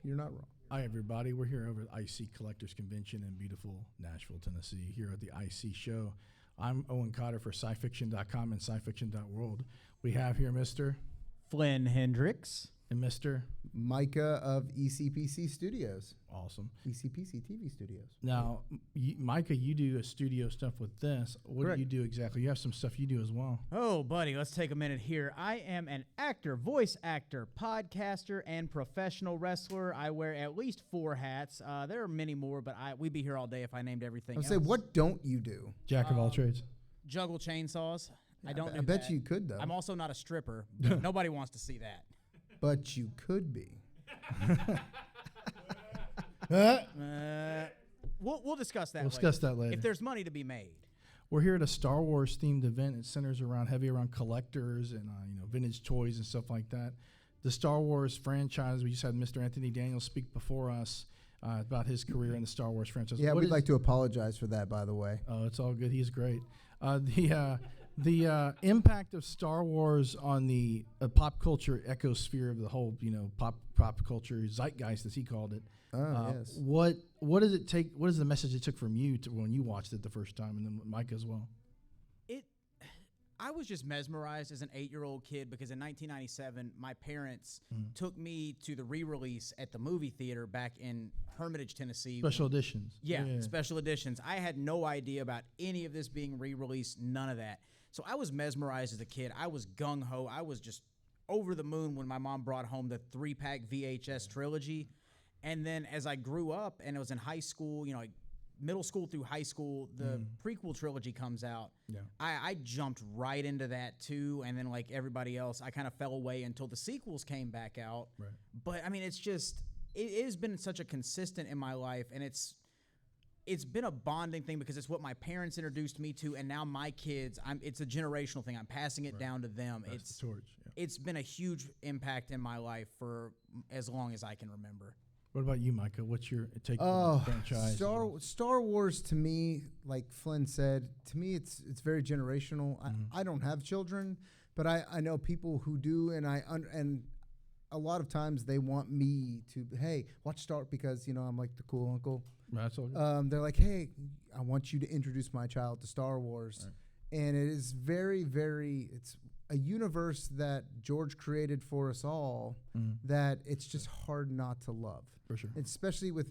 You're not wrong. Hi, everybody. We're here over at IC Collectors Convention in beautiful Nashville, Tennessee, here at the IC Show. I'm Owen Cotter for SciFiction.com and SciFiction.world. We have here Mr. Flynn Hendricks. and Mr. Micah of ECPC Studios. Awesome. ECPC TV Studios. Now, Micah, you do studio stuff with this. What Correct. do you do exactly? You have some stuff you do as well. Oh, buddy, let's take a minute here. I am an actor, voice actor, podcaster, and professional wrestler. I wear at least 4 hats. There are many more, but we'd be here all day if I named everything I would else. say, what don't you do? Jack of all trades. Juggle chainsaws. I don't do I bet that. you could, though. I'm also not a stripper. Nobody wants to see that. But you could be. We'll discuss that We'll later. discuss that later. If there's money to be made. We're here at a Star Wars themed event. It centers heavy around collectors and vintage toys and stuff like that. The Star Wars franchise. We just had Mr. Anthony Daniels speak before us about his career in the Star Wars franchise. Yeah, we'd like to apologize for that, by the way. Oh, it's all good. He's great. The impact of Star Wars on the pop culture ecosphere of the whole, pop culture zeitgeist, as he called it. Yes. What does it take? What is the message it took from you when you watched it the first time, and then Mike as well? I was just mesmerized as an 8-year-old kid because in 1997, my parents took me to the re-release at the movie theater back in Hermitage, Tennessee. Special editions. Yeah, special editions. I had no idea about any of this being re-released, none of that. So I was mesmerized as a kid. I was gung-ho. I was just over the moon when my mom brought home the 3-pack VHS trilogy. And then as I grew up and I was in high school, like middle school through high school, the prequel trilogy comes out. Yeah. I jumped right into that too, and then like everybody else, I kind of fell away until the sequels came back out. Right. But I mean, it has been such a consistent in my life, and it's been a bonding thing because it's what my parents introduced me to, and now my kids, it's a generational thing. I'm passing it down to them. That's the torch. Yeah. It's been a huge impact in my life for as long as I can remember. What about you, Micah? What's your take on the franchise? Star Wars to me, like Flynn said, to me it's very generational. I don't have children, but I know people who do, and a lot of times they want me to, hey, watch Star, because I'm like the cool uncle. That's all good. They're like, hey, I want you to introduce my child to Star Wars. Right. And it is very, very, it's a universe that George created for us all that it's just hard not to love. For sure. Especially with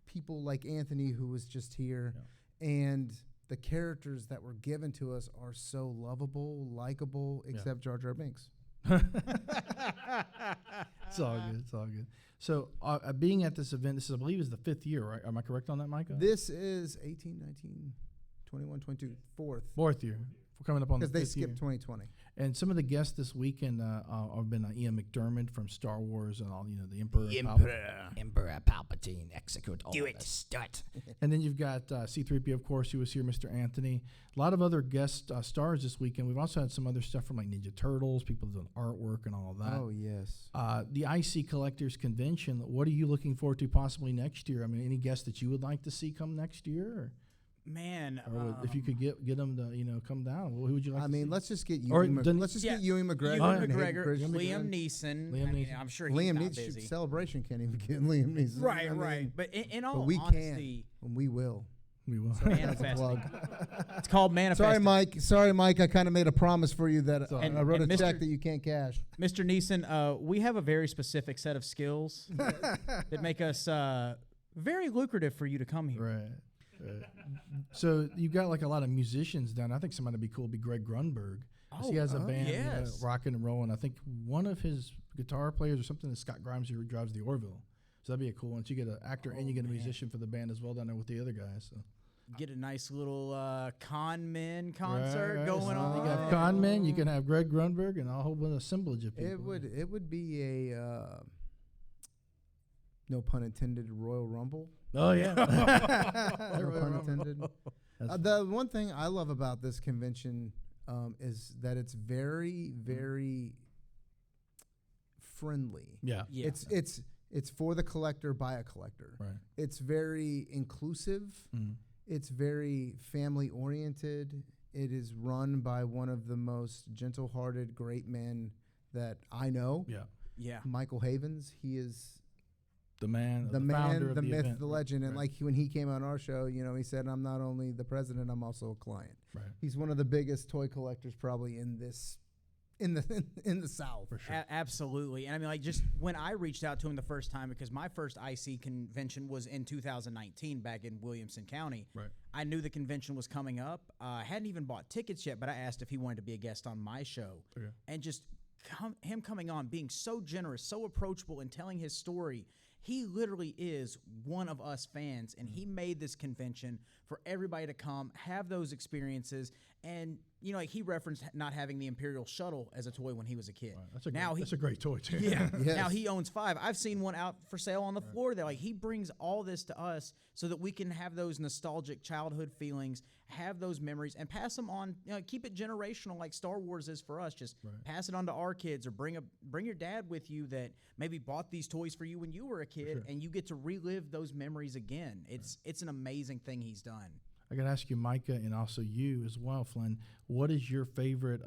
people like Anthony, who was just here. Yeah. And the characters that were given to us are so lovable, likable, except Jar Jar Binks. It's all good. It's all good. So being at this event, I believe, is the 5th year, right? Am I correct on that, Micah? This is 18, 19, 21, 22, 4th year. We're coming up on the 5th year. Because they skipped 2020. And some of the guests this weekend have been Ian McDermott from Star Wars and all, the Emperor Palpatine, execute all the stunt. And then you've got C-3PO, of course, who was here, Mr. Anthony. A lot of other guest stars this weekend. We've also had some other stuff from like Ninja Turtles, people doing artwork and all of that. Oh, yes. The IC Collectors Convention, what are you looking forward to possibly next year? I mean, any guests that you would like to see come next year? Or? Man, if you could get them to come down, who would you like? Let's just get Ewan McGregor. Ewan McGregor, Liam Neeson. I'm sure he's not busy. Celebration can't even get Liam Neeson. Right. But in all we honesty, can, and we will. We will. Manifesting. It's called manifesting. Sorry, Mike. I kind of made a promise for you that I wrote a check that you can't cash. Mr. Neeson, we have a very specific set of skills that make us very lucrative for you to come here. Right. So you've got like a lot of musicians down. I think somebody would be cool would be Greg Grunberg. He has a band rocking and rolling. I think one of his guitar players or something is Scott Grimes, who drives the Orville. So that'd be a cool one. So you get an actor and you get a musician for the band as well down there with the other guys. So. Get a nice little Con Men concert going on. You got Con Men. You can have Greg Grunberg and a whole bunch of assemblage of people. It would be a no pun intended Royal Rumble. Oh yeah. No pun intended. The one thing I love about this convention is that it's very, very friendly. Yeah. It's for the collector by a collector. Right. It's very inclusive. It's very family oriented. It is run by one of the most gentle-hearted, great men that I know. Yeah. Yeah. Michael Havens. He is man, the founder of the myth, event. the legend. And Right. like when he came on our show, he said, "I'm not only the president, I'm also a client." Right. He's one of the biggest toy collectors probably in the South. For sure. Absolutely. And I mean, like, just when I reached out to him the first time, because my first IC convention was in 2019 back in Williamson County. Right. I knew the convention was coming up. I hadn't even bought tickets yet, but I asked if he wanted to be a guest on my show. Okay. And just him coming on, being so generous, so approachable, and telling his story. He literally is one of us fans, and he made this convention for everybody to come, have those experiences. And, like he referenced not having the Imperial Shuttle as a toy when he was a kid. Right. That's a great toy, too. Yeah. Yes. Now he owns 5. I've seen one out for sale on the floor there. Like, he brings all this to us so that we can have those nostalgic childhood feelings, have those memories, and pass them on. Keep it generational like Star Wars is for us. Just pass it on to our kids, or bring your dad with you that maybe bought these toys for you when you were a kid, and you get to relive those memories again. It's an amazing thing he's done. I got to ask you, Micah, and also you as well, Flynn. What is your favorite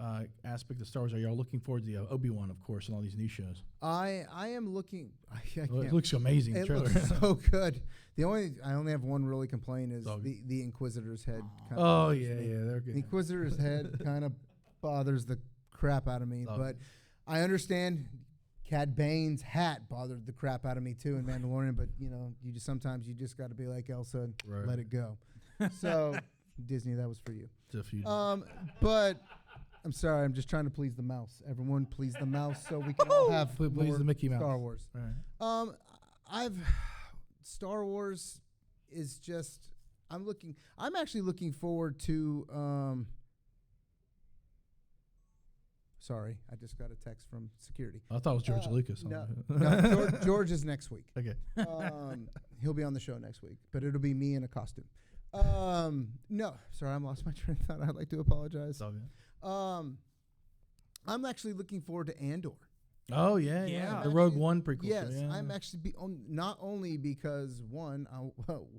aspect of Star Wars? Are y'all looking forward to the Obi-Wan, of course, and all these new shows? I am looking. It looks amazing. It trailer. looks so good. I only have one really complaint is the Inquisitor's head. They're good. The Inquisitor's head kind of bothers the crap out of me, but I understand. Cad Bane's hat bothered the crap out of me too in Mandalorian, but sometimes you just got to be like Elsa and let it go. So Disney, that was for you. But I'm sorry, I'm just trying to please the mouse. Everyone please the mouse so we can all have please the Mickey Mouse. Star Wars. Right. Star Wars is just I'm actually looking forward to sorry, I just got a text from security. I thought it was George Lucas. No, George is next week. Okay. He'll be on the show next week, but it'll be me in a costume. No, sorry, I lost my train of thought. I'd like to apologize. I'm actually looking forward to Andor. Oh yeah. The Rogue One prequel. Yes, yeah. I'm actually not only because one,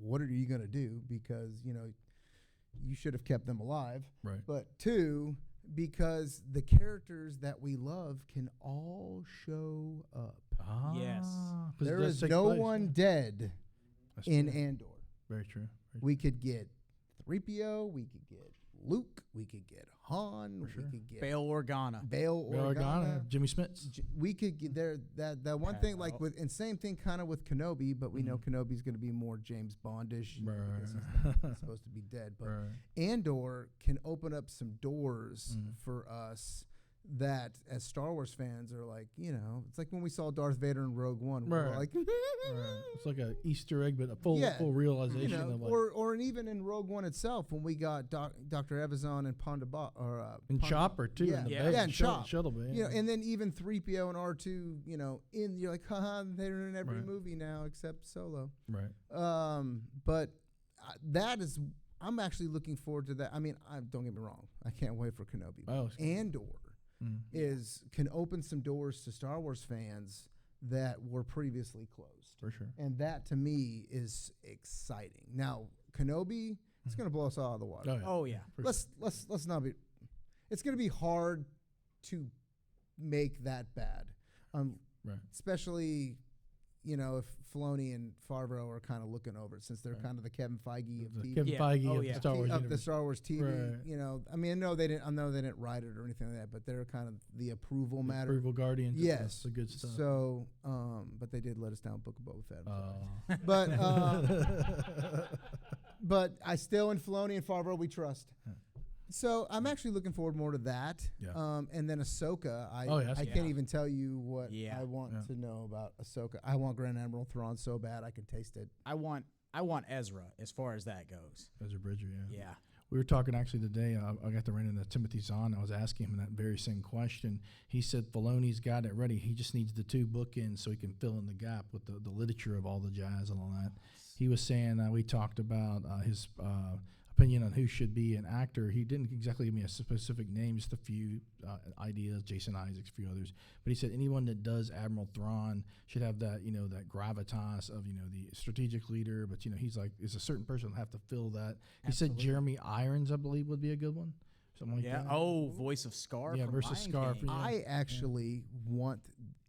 what are you gonna do? Because you should have kept them alive. Right. But two, because the characters that we love can all show up. Yes. There is no one dead in Andor. Very true. We could get 3PO, we could get Luke, we could get Han, we could get Bail Organa, Jimmy Smits. We could get there. That one thing, like and same thing kind of with Kenobi, but we know Kenobi's going to be more James Bondish because he's supposed to be dead. But Andor can open up some doors for us that, as Star Wars fans, are like, it's like when we saw Darth Vader in Rogue One. We were like, it's like an Easter egg, but a full realization of like, or even in Rogue One itself, when we got Dr. Evazan and Ponda and Chopper too, and Chop, shuttle bay, and then even 3PO and R2, you're like, haha, they're in every movie now except Solo, right? But that is. I'm actually looking forward to that. I mean, don't get me wrong, I can't wait for Kenobi. Andor can open some doors to Star Wars fans that were previously closed. For sure. And that to me is exciting. Now, Kenobi, it's going to blow us all out of the water. Oh yeah. Let's not be. It's going to be hard to make that bad, especially if Filoni and Favreau are kind of looking over it, since they're kind of the Kevin Feige of TV. Kevin Feige of the Star Wars of the Star Wars TV. Right. I mean, I know they didn't write it or anything like that, but they're kind of the approval matter. Approval guardians. Yes, that's the good stuff. So, but they did let us down Book of Boba Fett. But I still, in Filoni and Favreau, we trust. So I'm actually looking forward more to that. Yeah. And then Ahsoka, I can't even tell you what I want to know about Ahsoka. I want Grand Admiral Thrawn so bad I can taste it. I want Ezra as far as that goes. Ezra Bridger, Yeah. We were talking actually today. I got to run into Timothy Zahn. I was asking him that very same question. He said Filoni's got it ready. He just needs the 2 bookends so he can fill in the gap with the literature of all the jazz and all that. He was saying we talked about his opinion on who should be an actor. He didn't exactly give me a specific name, just a few ideas, Jason Isaacs, a few others. But he said anyone that does Admiral Thrawn should have that, that gravitas of, the strategic leader. But, he's like, there's a certain person who'll have to fill that. He said Jeremy Irons, I believe, would be a good one. Something like that. Oh, voice of Scar. Yeah, versus Scar. I actually want.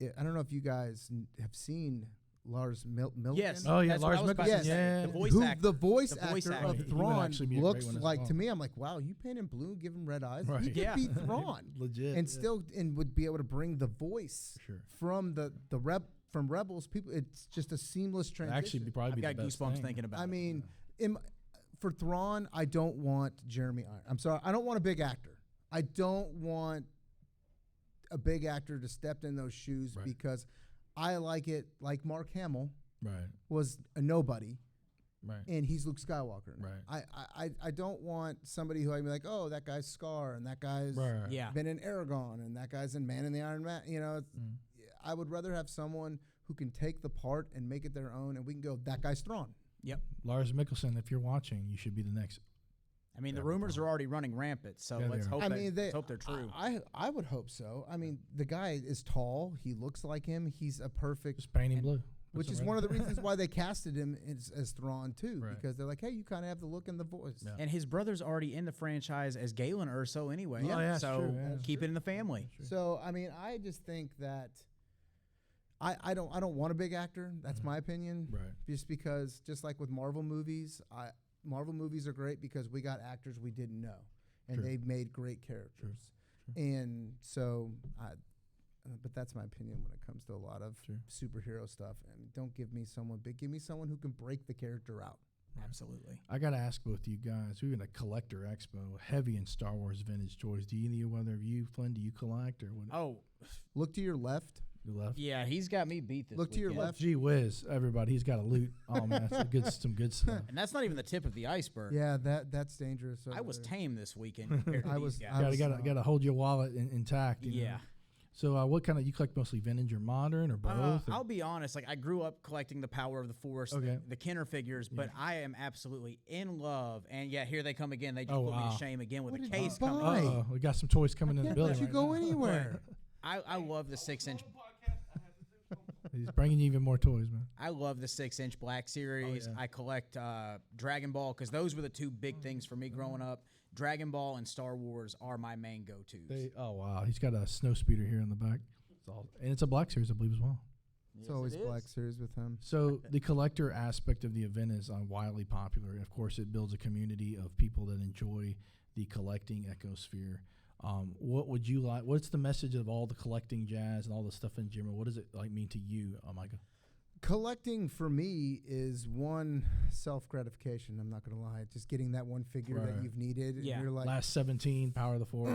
I don't know if you guys have seen Milligan. Yes. Oh, yeah, That's what Lars I was about Mikkelsen, to say. yeah. The voice Who actor. the voice The voice actor actor. of He would Thrawn actually be a great looks one as like well. to me. I'm like, wow, you paint him blue, give him red eyes. Right. He could Yeah. be Thrawn, Legit. and yeah. still and would be able to bring the voice Sure. from from Rebels. People, it's just a seamless transition. Actually, be probably I've be got the best goosebumps thing. thinking about I it. mean, for Thrawn, I don't want Jeremy Irons. I'm sorry, I don't want a big actor. I don't want a big actor to step in those shoes Right. because I like it like Mark Hamill Right. was a nobody. Right. And he's Luke Skywalker. Right. I don't want somebody who I'd be like, oh, that guy's Scar, and that guy's Right. Yeah. been in Aragon, and that guy's in Man in the Iron Man. You know, I would rather have someone who can take the part and make it their own, and we can go, that guy's Thrawn. Yep. Lars Mikkelsen, if you're watching, you should be the next. I mean, the rumors are already running rampant, so Yeah, let's they are. hope Let's hope they're true. I would hope so. I mean, the guy is tall. He looks like him. He's a perfect, Just paint him blue. which is one of the reasons why they casted him as Thrawn too, Right. because they're like, hey, you kind of have the look and the voice. Yeah. And his brother's already in the franchise as Galen Erso anyway. Oh, yeah, so true, yeah. keep it in the family. So I mean, I just think that I don't want a big actor. That's my opinion. Right. Just because, just like with Marvel movies, Marvel movies are great because we got actors we didn't know, and True. they made great characters. And so, but that's my opinion when it comes to a lot of superhero stuff. And don't give me someone big. Give me someone who can break the character out. Absolutely. I got to ask both you guys. We've been a collector expo, heavy in Star Wars vintage toys. Do either of you, Flynn, do you collect or what? Oh, Look to your left. You left? yeah, he's got me beat this Look to your weekend. left. Gee whiz, everybody, he's got a loot. Oh man, that's some good stuff. And that's not even the tip of the iceberg. Yeah, that's dangerous. I over was there. tame this weekend compared to I these was- guys. Got to hold your wallet intact. You know? Yeah. So what kind of, you collect mostly vintage or modern or both? I'll be honest. Like I grew up collecting the Power of the Force, Okay. the Kenner figures, but I am absolutely in love. And yeah, here they come again. They just Oh, put me wow. to shame again with What a did you case buy? coming. Right. Uh-oh, we got some toys coming in the Can't building. let you right go now. anywhere. I love the 6-inch. He's bringing you even more toys, man. I love the 6-inch Black Series. yeah. I collect Dragon Ball because those were the two big things for me growing up. Dragon Ball and Star Wars are my main go-tos. Oh wow, he's got a snow speeder here in the back. And it's a Black Series, I believe, as well. It's always Black Series with him. So the collector aspect of the event is wildly popular. And of course, it builds a community of people that enjoy the collecting ecosphere. What would you like? What's the message of all the collecting jazz and all the stuff in general? What does it like mean to you, Micah? Collecting for me is one self-gratification. I'm not going to lie. Just getting that one figure Right. that you've needed. Yeah. And you're like, Last 17, Power of the Force.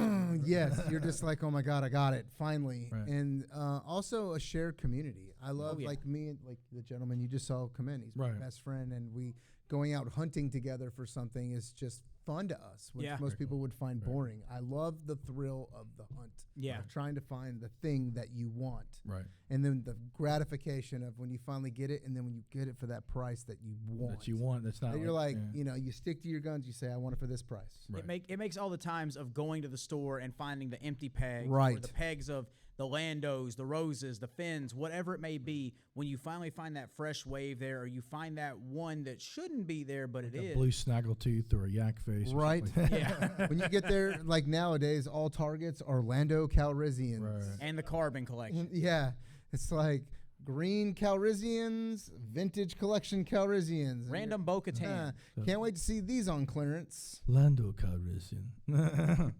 yes, you're just like, oh my God, I got it finally. Right. And also a shared community. I love yeah. like me and like the gentleman you just saw come in. He's my Right. best friend, and we going out hunting together for something is just fun to us, which Yeah. most people would find boring. I love the thrill of the hunt. Yeah. Of trying to find the thing that you want. Right. And then the gratification of when you finally get it, and then when you get it for that price that you want. That you want. That's not. That you're like, yeah. you know, you stick to your guns. You say, I want it for this price. Right. It makes all the times of going to the store and finding the empty pegs, or Right. the pegs of the Landos, the Roses, the Finns, whatever it may be. When you finally find that fresh wave there, or you find that one that shouldn't be there, but it a is. blue snaggletooth or a yak face. or Right. something like that. Yeah. When you get there, like nowadays, all Targets are Lando Calrissians. Right. And the Carbon collection. Yeah. It's like green Calrissians, vintage collection Calrissians. And Random you're- Bo-Katan. Can't wait to see these on clearance. Lando Calrissian.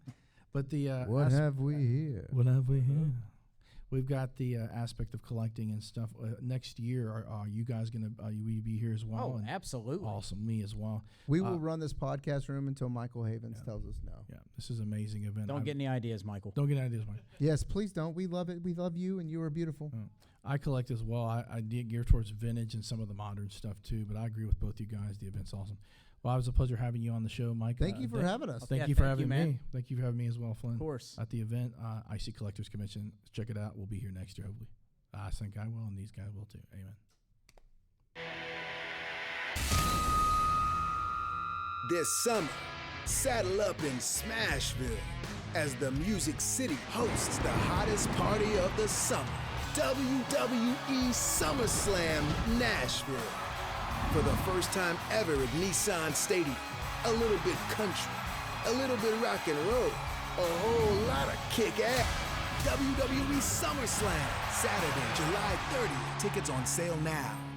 But the What have we here? what have we here? We've got the aspect of collecting and stuff. Next year, are you guys gonna will you be here as well? Oh, And absolutely. awesome, me as well. We will run this podcast room until Michael Havens tells us no. Yeah, this is an amazing event. Don't get any ideas, Michael. Don't get any ideas, Mike. Yes, please don't. We love it. We love you, and you are beautiful. I collect as well. I did gear towards vintage and some of the modern stuff too, but I agree with both you guys. The event's awesome. Well, it was a pleasure having you on the show, Mike. Thank you for having us. Thank Yeah, you for thank you, having man. me. Thank you for having me as well, Flynn. Of course. At the event, IC Collectors Convention. Check it out. We'll be here next year, hopefully. I think I will, and these guys will too. Amen. This summer, saddle up in Smashville as the Music City hosts the hottest party of the summer, WWE SummerSlam Nashville. For the first time ever at Nissan Stadium, a little bit country, a little bit rock and roll, a whole lot of kick ass. WWE SummerSlam, Saturday, July 30th. Tickets on sale now.